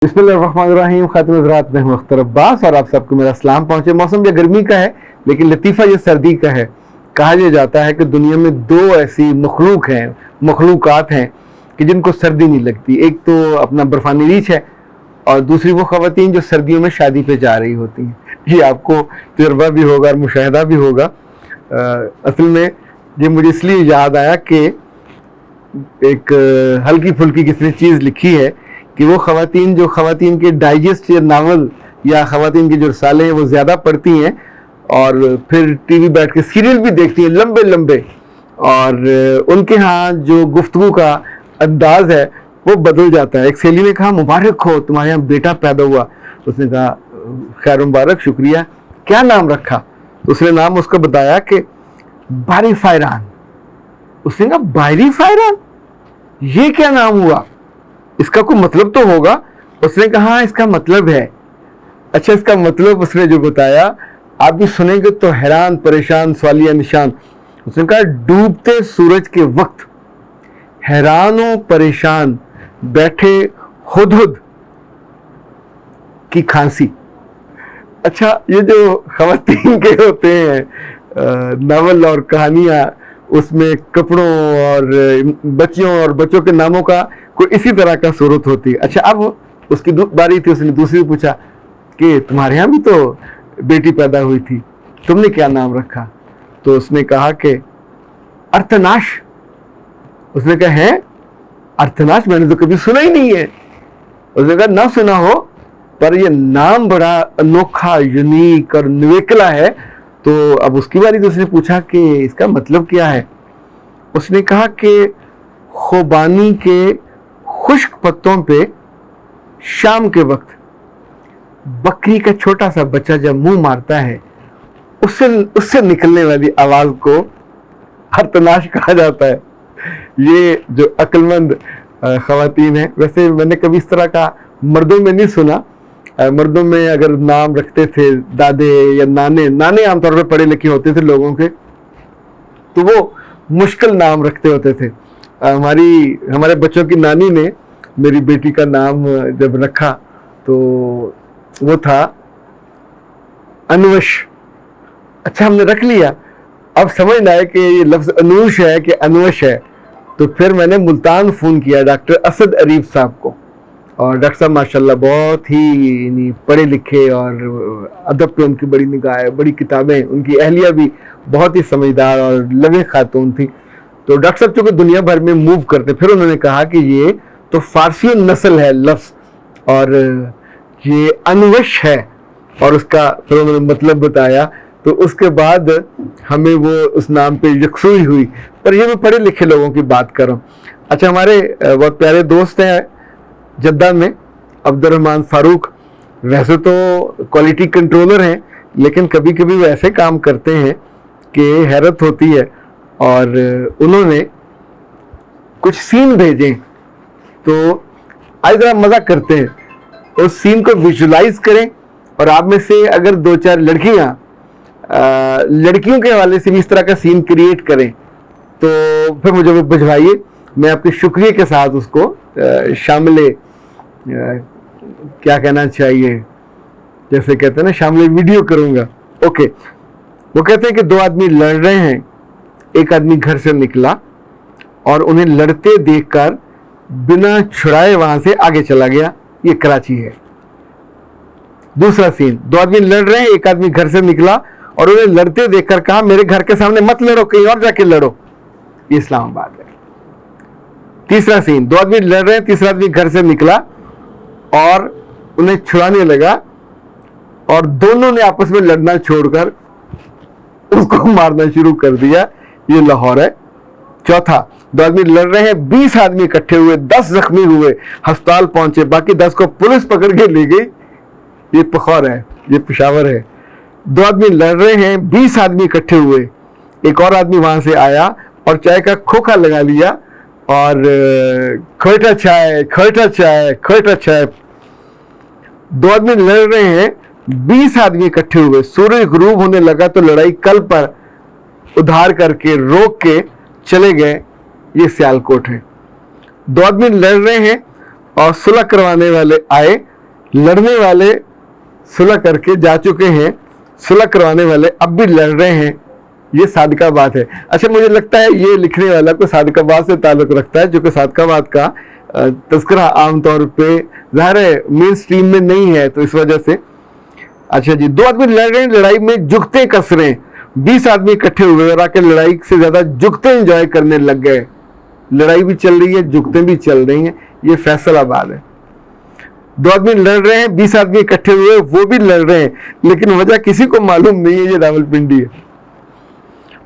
बिस्मिल्लाहिर्रहमानिर्रहीम। खातिन हज़रात, मैं हूं अख्तर अब्बास और आप सबको मेरा सलाम पहुंचे। मौसम ये गर्मी का है लेकिन लतीफ़ा ये सर्दी का है। कहा यह जाता है कि दुनिया में दो ऐसी मखलूक़ात हैं कि जिनको सर्दी नहीं लगती। एक तो अपना बर्फ़ानी रीछ है और दूसरी वो ख़वातीन जो सर्दियों में शादी पे जा रही होती हैं। ये आपको तजुर्बा भी होगा और मुशाहिदा भी होगा। असल में ये मुझे इसलिए याद आया कि एक हल्की फुल्की किसी ने चीज़ लिखी है कि वो ख़वातीन के डाइजेस्ट या नावल या ख़वातीन के जो रसाले हैं वो ज़्यादा पढ़ती हैं और फिर टीवी बैठ के सीरियल भी देखती हैं लंबे लंबे, और उनके यहाँ जो गुफ्तगू का अंदाज़ है वो बदल जाता है। एक सहेली ने कहा, मुबारक हो, तुम्हारे यहाँ बेटा पैदा हुआ। उसने कहा, खैर मुबारक, शुक्रिया, क्या नाम रखा? तो उसने नाम उसको बताया कि बारी फायरान। उसने कहा, बारी फायरान, ये क्या नाम हुआ? इसका कोई मतलब तो होगा। उसने कहा, इसका मतलब है। अच्छा, इसका मतलब उसने जो बताया आप भी सुनेंगे तो हैरान परेशान सवालिया निशान। उसने कहा, डूबते सूरज के वक्त हैरानों परेशान बैठे हुदहुद की खांसी। अच्छा, ये जो ख़वातीन के होते हैं नावल और कहानियाँ, उसमें कपड़ों और बच्चियों और बच्चों के नामों का कोई इसी तरह का सूरत होती है। अच्छा, अब उसकी बारी थी, उसने दूसरी पूछा कि तुम्हारे यहाँ भी तो बेटी पैदा हुई थी, तुमने क्या नाम रखा? तो उसने कहा कि अर्थनाश। उसने कहा, है अर्थनाश? मैंने तो कभी सुना ही नहीं है। उसने कहा, ना सुना हो पर ये नाम बड़ा अनोखा, यूनिक और निवेकला है। तो अब उसकी बारी तो उसने पूछा कि इसका मतलब क्या है? उसने कहा कि खुबानी के खुश्क पत्तों पे शाम के वक्त बकरी का छोटा सा बच्चा जब मुंह मारता है उससे निकलने वाली आवाज को अर्थनाश कहा जाता है। ये जो अक्लमंद ख़वातीन हैं, वैसे मैंने कभी इस तरह का मर्दों में नहीं सुना। मर्दों में अगर नाम रखते थे दादे या नाने आमतौर पर पढ़े लिखे होते थे लोगों के, तो वो मुश्किल नाम रखते होते थे। हमारे बच्चों की नानी ने मेरी बेटी का नाम जब रखा तो वो था अनवश। अच्छा, हमने रख लिया। अब समझ ना आए कि ये लफ्ज़ अनूश है कि अनवश है, तो फिर मैंने मुल्तान फ़ोन किया डॉक्टर असद अरीफ साहब को। और डॉक्टर साहब माशाल्लाह बहुत ही पढ़े लिखे और अदब पे उनकी बड़ी निगाह है, बड़ी किताबें। उनकी अहलिया भी बहुत ही समझदार और लगे खातून थी। तो डॉक्टर साहब चूँकि दुनिया भर में मूव करते, फिर उन्होंने कहा कि ये तो फ़ारसी नस्ल है लफ्ज़ और ये अनवश है, और उसका फिर उन्होंने मतलब बताया। तो उसके बाद हमें वो उस नाम पे यकसुई हुई। पर ये मैं पढ़े लिखे लोगों की बात कर रहा हूँ। अच्छा, हमारे बहुत प्यारे दोस्त हैं जद्दा में, अब्दुर्रहमान फारूक। वैसे तो क्वालिटी कंट्रोलर हैं लेकिन कभी कभी वो ऐसे काम करते हैं कि हैरत होती है। और उन्होंने कुछ सीन भेजे, तो आज ज़रा मज़ा करते हैं। उस सीन को विजुलाइज करें और आप में से अगर दो चार लड़कियों के हवाले से भी इस तरह का सीन क्रिएट करें तो फिर मुझे वो भिजवाइए। मैं आपके शुक्रिया के साथ उसको शामिल क्या कहना चाहिए, जैसे कहते हैं ना, शामिल वीडियो करूँगा। ओके, वो कहते हैं कि दो आदमी लड़ रहे हैं। एक आदमी घर से निकला और उन्हें लड़ते देखकर बिना छुड़ाए वहां से आगे चला गया। ये कराची है। दूसरा सीन, दो आदमी लड़ रहे हैं, एक आदमी घर से निकला और उन्हें लड़ते देखकर कहा, मेरे घर के सामने मत लड़ो, कहीं और जाके लड़ो। ये इस्लामाबाद है। तीसरा सीन, दो आदमी लड़ रहे हैं, तीसरा आदमी घर से निकला और उन्हें छुड़ाने लगा और दोनों ने आपस में लड़ना छोड़कर उसको मारना शुरू कर दिया। ये लाहौर है। चौथा, दो आदमी लड़ रहे हैं, 20 आदमी इकट्ठे हुए, 10 जख्मी हुए, अस्पताल पहुंचे, बाकी 10 को पुलिस पकड़ के ले गई। ये पखौर है, ये पेशावर है। दो आदमी लड़ रहे हैं, 20 आदमी इकट्ठे हुए, एक और आदमी वहां से आया और चाय का खोखा लगा लिया और खोटा चाय खोटा चाय खोटा चाय। दो आदमी लड़ रहे हैं, 20 आदमी इकट्ठे हुए, सूरज गुरूब होने लगा तो लड़ाई कल पर उधार करके रोक के चले गए। ये सियालकोट है। दो आदमी लड़ रहे हैं और सुलह करवाने वाले आए लड़ने वाले सुलह करके जा चुके हैं, सुलह करवाने वाले अब भी लड़ रहे हैं, ये सादिकाबाद है। अच्छा, मुझे लगता है ये लिखने वाला को सादिकाबाद से ताल्लुक़ रखता है, जो कि सादिकाबाद का तज़किरा आमतौर पे ज़ाहिर है मेन स्ट्रीम में नहीं है, तो इस वजह से। अच्छा जी, 2 आदमी लड़ रहे हैं, लड़ाई में जुगते कस रहे हैं, 20 आदमी इकट्ठे हुए और आके लड़ाई से ज़्यादा जुगते एंजॉय करने लग गए। लड़ाई भी चल रही है, जुगते भी चल रही हैं, ये फैसलाबाद है। 2 आदमी लड़ रहे हैं, 20 आदमी इकट्ठे हुए, वो भी लड़ रहे हैं, लेकिन वजह किसी को मालूम नहीं है, ये रावलपिंडी है।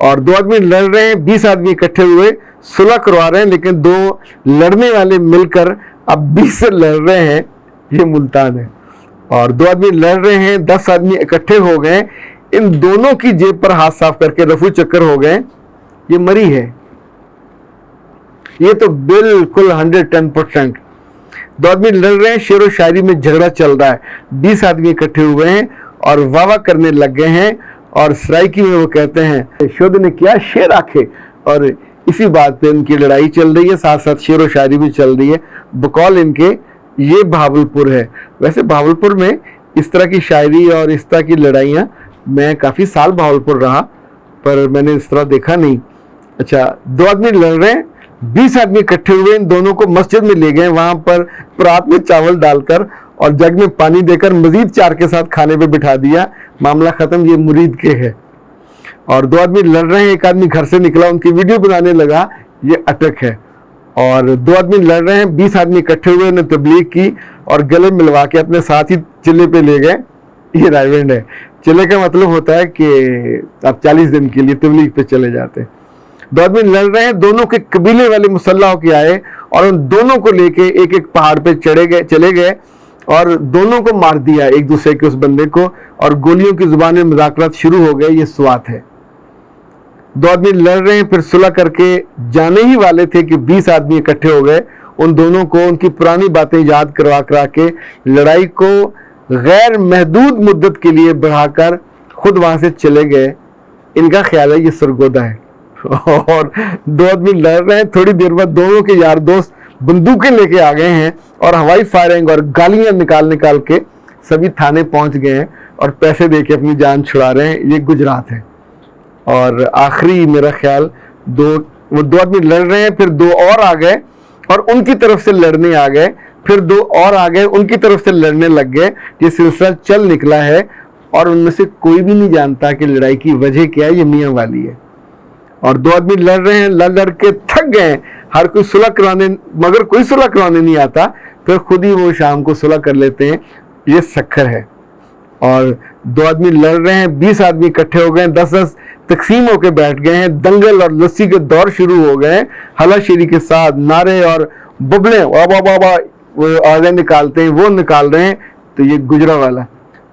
और 2 आदमी लड़ रहे हैं, 20 आदमी इकट्ठे हुए, सुलह करवा रहे हैं, लेकिन 2 लड़ने वाले मिलकर अब 20 से लड़ रहे हैं, ये मुल्तान है। और 2 आदमी लड़ रहे हैं, 10 आदमी इकट्ठे हो गए, इन दोनों की जेब पर हाथ साफ करके रफू चक्कर हो गए, ये मरी है। ये तो बिल्कुल 110%। 2 आदमी लड़ रहे हैं, शेर व शायरी में झगड़ा चल रहा है, 20 आदमी इकट्ठे हुए हैं और वाह वाह करने लग गए हैं, और सराइकी में वो कहते हैं शोध ने किया शेर आखे, और इसी बात पे उनकी लड़ाई चल रही है, साथ साथ शेर व शायरी भी चल रही है। बकौल इनके ये भावलपुर है। वैसे भावलपुर में इस तरह की शायरी और इस तरह की लड़ाइयाँ, मैं काफ़ी साल भावलपुर रहा पर मैंने इस तरह देखा नहीं। अच्छा, 2 आदमी लड़ रहे हैं, 20 आदमी इकट्ठे हुए, इन दोनों को मस्जिद में ले गए, वहां पर परात में चावल डालकर और जग में पानी देकर मजीद 4 के साथ खाने पे बिठा दिया, मामला खत्म, ये मुरीद के है। और 2 आदमी लड़ रहे हैं, एक आदमी घर से निकला, उनकी वीडियो बनाने लगा, ये अटक है। और 2 आदमी लड़ रहे हैं, 20 आदमी इकट्ठे हुए, उन्हें तबलीग की और गले मिलवा के अपने साथ ही चिल्ले पे ले गए, ये रायवेंड है। चिल्ले का मतलब होता है कि आप 40 दिन के लिए तबलीग पे चले जाते हैं। 2 आदमी लड़ रहे हैं, दोनों के कबीले वाले मुसल्ला होके आए और उन दोनों को लेके एक एक पहाड़ पे चले गए और दोनों को मार दिया, एक दूसरे के उस बंदे को, और गोलियों की जुबान में मुज़ाकरात शुरू हो गए, ये स्वात है। 2 आदमी लड़ रहे हैं, फिर सुलह करके जाने ही वाले थे कि 20 आदमी इकट्ठे हो गए, उन दोनों को उनकी पुरानी बातें याद करवा करा के लड़ाई को गैर महदूद मुद्दत के लिए बढ़ाकर खुद वहां से चले गए। इनका ख्याल है ये सरगोदा है। और 2 आदमी लड़ रहे हैं, थोड़ी देर बाद दोनों के यार दोस्त बंदूकें लेके आ गए हैं और हवाई फायरिंग और गालियां निकाल के सभी थाने पहुंच गए हैं और पैसे देके अपनी जान छुड़ा रहे हैं। ये गुजरात है। और आखिरी मेरा ख्याल वो 2 आदमी लड़ रहे हैं, फिर 2 और आ गए और उनकी तरफ से लड़ने आ गए, फिर 2 और आ गए, उनकी तरफ से लड़ने लग गए। ये सिलसिला चल निकला है और उनमें से कोई भी नहीं जानता कि लड़ाई की वजह क्या है, ये मियाँ वाली है। और 2 आदमी लड़ रहे हैं, लड़ के थक गए, हर कोई सुलह करवाने, मगर कोई सुलह करवाने नहीं आता, फिर खुद ही वो शाम को सुलह कर लेते हैं, ये सखर है। और 2 आदमी लड़ रहे हैं, 20 आदमी इकट्ठे हो गए, 10-10 तकसीम होकर बैठ गए हैं, दंगल और लस्सी के दौर शुरू हो गए, हलाशेरी के साथ नारे और बुबले वाह वाह वाह वाह वो आगे निकालते हैं, वो निकाल रहे हैं। तो ये गुजरा वाला,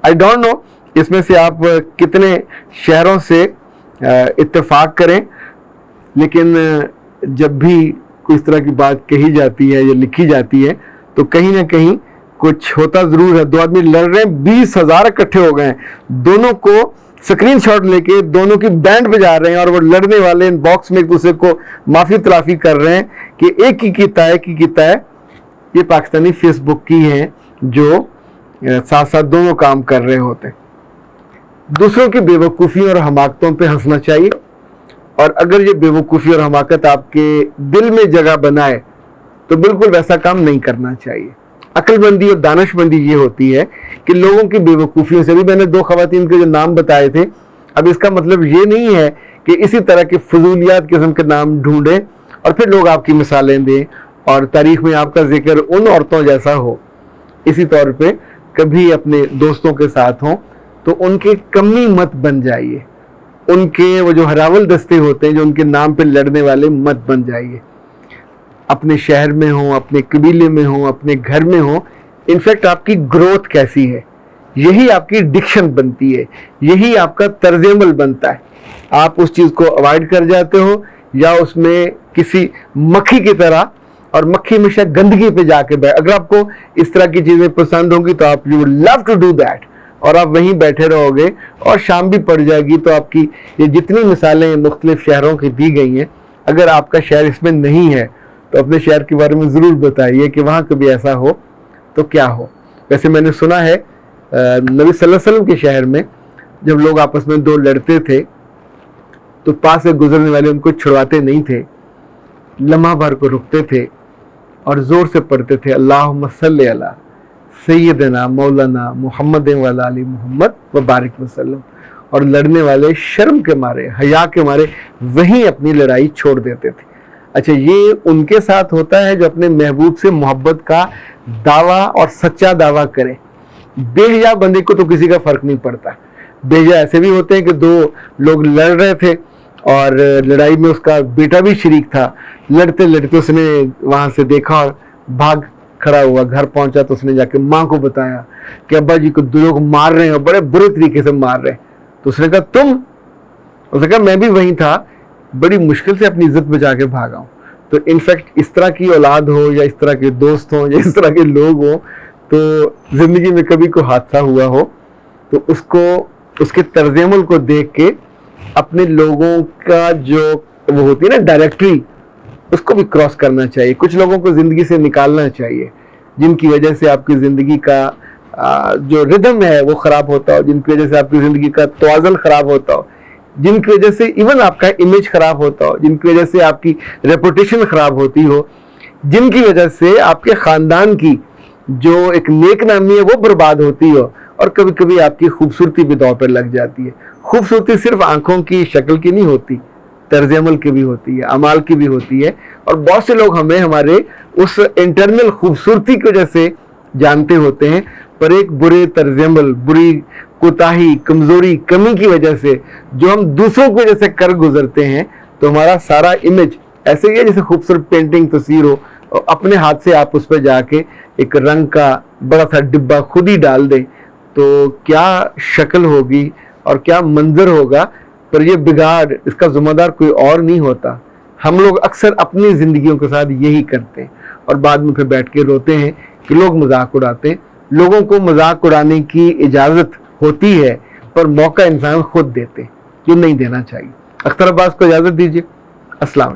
आई डोंट नो इसमें से आप कितने शहरों से इत्तेफाक करें, लेकिन जब भी कोई इस तरह की बात कही जाती है या लिखी जाती है तो कहीं ना कहीं कुछ होता जरूर है। 2 आदमी लड़ रहे हैं, 20,000 इकट्ठे हो गए हैं, दोनों को स्क्रीनशॉट लेके दोनों की बैंड बजा रहे हैं और वो लड़ने वाले इन बॉक्स में एक दूसरे को माफी तलाफी कर रहे हैं कि एक ही कीता है। ये पाकिस्तानी फेसबुक की हैं जो साथ साथ दोनों काम कर रहे होते हैं। दूसरों की बेवकूफ़ी और हमाकतों पे हंसना चाहिए, और अगर ये बेवकूफ़ी और हमाकत आपके दिल में जगह बनाए तो बिल्कुल वैसा काम नहीं करना चाहिए। अक्लमंदी और दानिशमंदी ये होती है कि लोगों की बेवकूफ़ियों से भी, मैंने 2 ख़वातीन के जो नाम बताए थे, अब इसका मतलब ये नहीं है कि इसी तरह के फजूलियात किस्म के नाम ढूंढें और फिर लोग आपकी मिसालें दें और तारीख में आपका जिक्र उन औरतों जैसा हो। इसी तौर पे कभी अपने दोस्तों के साथ हों तो उनके कमी मत बन जाइए, उनके वो जो हरावल दस्ते होते हैं जो उनके नाम पे लड़ने वाले मत बन जाइए। अपने शहर में हो, अपने कबीले में हो, अपने घर में हो, इनफैक्ट आपकी ग्रोथ कैसी है, यही आपकी डिक्शन बनती है, यही आपका तर्जमल बनता है। आप उस चीज़ को अवॉइड कर जाते हो या उसमें किसी मक्खी की तरह, और मक्खी हमेशा गंदगी पे जाके बैठ, अगर आपको इस तरह की चीज़ें पसंद होंगी तो आप you would love to do that, और आप वहीं बैठे रहोगे और शाम भी पड़ जाएगी। तो आपकी ये जितनी मिसालें मुख्तलिफ शहरों की दी गई हैं, अगर आपका शहर इसमें नहीं है तो अपने शहर के बारे में ज़रूर बताइए कि वहाँ कभी ऐसा हो तो क्या हो। वैसे मैंने सुना है नबी सल्लल्लाहु अलैहि वसल्लम के शहर में जब लोग आपस में दो लड़ते थे तो पास से गुजरने वाले उनको छुड़वाते नहीं थे, लम्हा भर को रुकते थे और ज़ोर से पढ़ते थे अल्लाहुम्मा सल्ली अला सय्यदना मौलाना मुहम्मद वाला अली मोहम्मद व बारिक वसल्लम, और लड़ने वाले शर्म के मारे, हया के मारे वहीं अपनी लड़ाई छोड़ देते थे। अच्छा, ये उनके साथ होता है जो अपने महबूब से मोहब्बत का दावा और सच्चा दावा करे। बेहिया बंदे को तो किसी का फर्क नहीं पड़ता। बेहिया ऐसे भी होते हैं कि दो लोग लड़ रहे थे और लड़ाई में उसका बेटा भी शरीक था, लड़ते लड़ते उसने वहां से देखा और भाग खड़ा हुआ, घर पहुंचा तो उसने जाके माँ को बताया कि अब्बा जी को दो लोग मार रहे हैं और बड़े बुरे तरीके से मार रहे हैं। तो उसने कहा तुम? उसने कहा मैं भी वहीं था, बड़ी मुश्किल से अपनी इज्जत बचा के भागा हूँ। तो इनफैक्ट इस तरह की औलाद हो या इस तरह के दोस्त हो या इस तरह के लोग हो, तो जिंदगी में कभी कोई हादसा हुआ हो तो उसको, उसके तर्जुमल को देख के अपने लोगों का जो वो होती है ना डायरेक्टरी, उसको भी क्रॉस करना चाहिए। कुछ लोगों को ज़िंदगी से निकालना चाहिए जिनकी वजह से आपकी ज़िंदगी का जो रिदम है वो ख़राब होता हो, जिनकी वजह से आपकी ज़िंदगी का तवाज़ुन ख़राब होता हो, जिनकी वजह से इवन आपका इमेज ख़राब होता हो, जिनकी वजह से आपकी रेपुटेशन ख़राब होती हो, जिनकी वजह से आपके ख़ानदान की जो एक नेक नामी है वो बर्बाद होती हो, और कभी कभी आपकी खूबसूरती भी दांव पर लग जाती है। खूबसूरती सिर्फ आंखों की शक्ल की नहीं होती, तर्ज अमल की भी होती है, अमाल की भी होती है। और बहुत से लोग हमें हमारे उस इंटरनल खूबसूरती की वजह से जानते होते हैं, पर एक बुरे तर्ज अमल, बुरी कोताही, कमजोरी, कमी की वजह से जो हम दूसरों की वजह से कर गुजरते हैं, तो हमारा सारा इमेज ऐसे ही है जैसे खूबसूरत पेंटिंग तस्वीर हो, और अपने हाथ से आप उस पर जाके एक रंग का बड़ा सा डिब्बा खुद ही डाल दें, तो क्या शक्ल होगी और क्या मंजर होगा। पर ये बिगाड़, इसका जिम्मेदार कोई और नहीं होता। हम लोग अक्सर अपनी ज़िंदगियों के साथ यही करते हैं और बाद में फिर बैठ के रोते हैं कि लोग मजाक उड़ाते हैं। लोगों को मजाक उड़ाने की इजाज़त होती है, पर मौका इंसान खुद देते, जो नहीं देना चाहिए। अख्तर अब्बास को इजाज़त दीजिए। अस्सलाम।